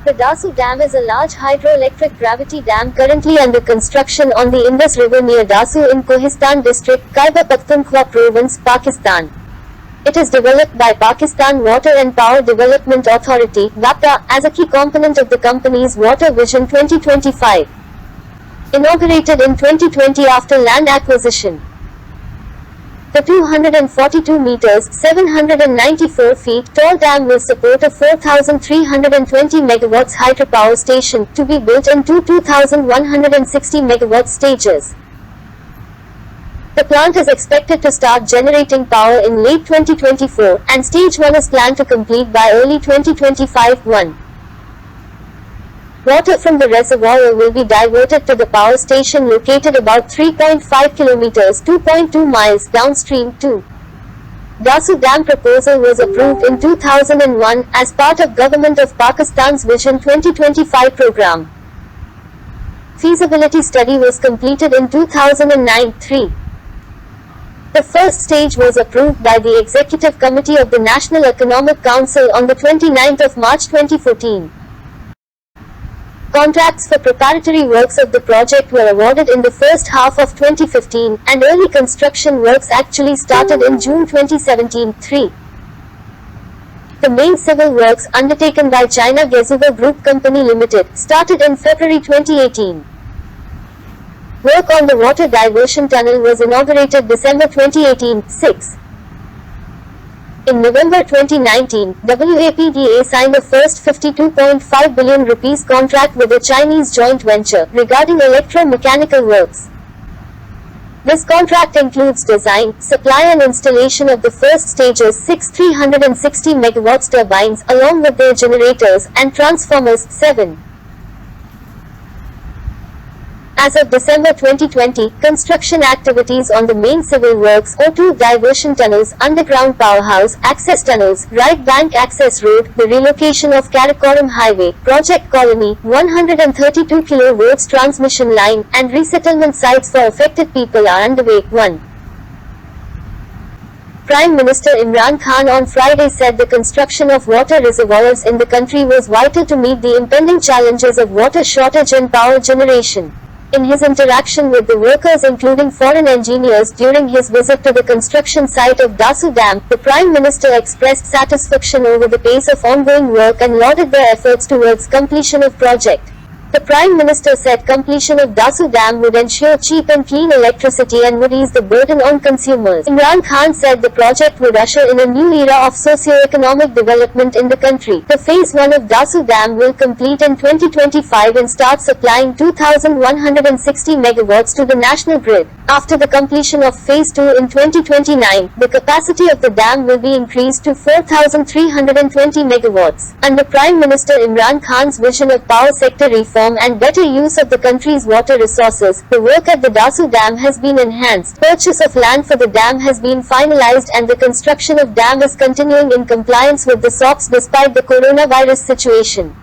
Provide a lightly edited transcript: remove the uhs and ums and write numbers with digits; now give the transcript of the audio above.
The Dasu Dam is a large hydroelectric gravity dam currently under construction on the Indus River near Dasu in Kohistan district, Khyber Pakhtunkhwa province, Pakistan. It is developed by Pakistan Water and Power Development Authority (WAPDA) as a key component of the company's Water Vision 2025. Inaugurated in 2020 after land acquisition. The 242 meters (794 feet) tall dam will support a 4,320 megawatts hydropower station to be built in two 2,160 megawatt stages. The plant is expected to start generating power in late 2024 and stage 1 is planned to complete by early 2025. Water from the reservoir will be diverted to the power station located about 3.5 kilometers (2.2 miles) downstream too. Dasu Dam proposal was approved in 2001 as part of Government of Pakistan's Vision 2025 program. Feasibility study was completed in 2009-3. The first stage was approved by the Executive Committee of the National Economic Council on the 29th of March 2014. Contracts for preparatory works of the project were awarded in the first half of 2015, and early construction works actually started in June 2017-3. The main civil works, undertaken by China Gezubah Group Company Limited, started in February 2018. Work on the water diversion tunnel was inaugurated December 2018-6. In November 2019, WAPDA signed the first 52.5 billion rupees contract with a Chinese joint venture regarding electromechanical works. This contract includes design, supply and installation of the first stage's 6 360 megawatts turbines along with their generators and transformers. 7. As of December 2020, construction activities on the main civil works O2 diversion tunnels, underground powerhouse, access tunnels, right bank access road, the relocation of Karakoram Highway, Project Colony, 132 kV transmission line, and resettlement sites for affected people are underway. 1. Prime Minister Imran Khan on Friday said the construction of water reservoirs in the country was vital to meet the impending challenges of water shortage and power generation. In his interaction with the workers including foreign engineers during his visit to the construction site of Dasu Dam, the Prime Minister expressed satisfaction over the pace of ongoing work and lauded their efforts towards completion of project. The Prime Minister said completion of Dasu Dam would ensure cheap and clean electricity and would ease the burden on consumers. Imran Khan said the project would usher in a new era of socio-economic development in the country. The Phase 1 of Dasu Dam will complete in 2025 and start supplying 2,160 megawatts to the national grid. After the completion of Phase 2 in 2029, the capacity of the dam will be increased to 4,320 megawatts. Under Prime Minister Imran Khan's vision of power sector reform and better use of the country's water resources, the work at the Dasu Dam has been enhanced. Purchase of land for the dam has been finalized and the construction of dam is continuing in compliance with the SOPs despite the coronavirus situation.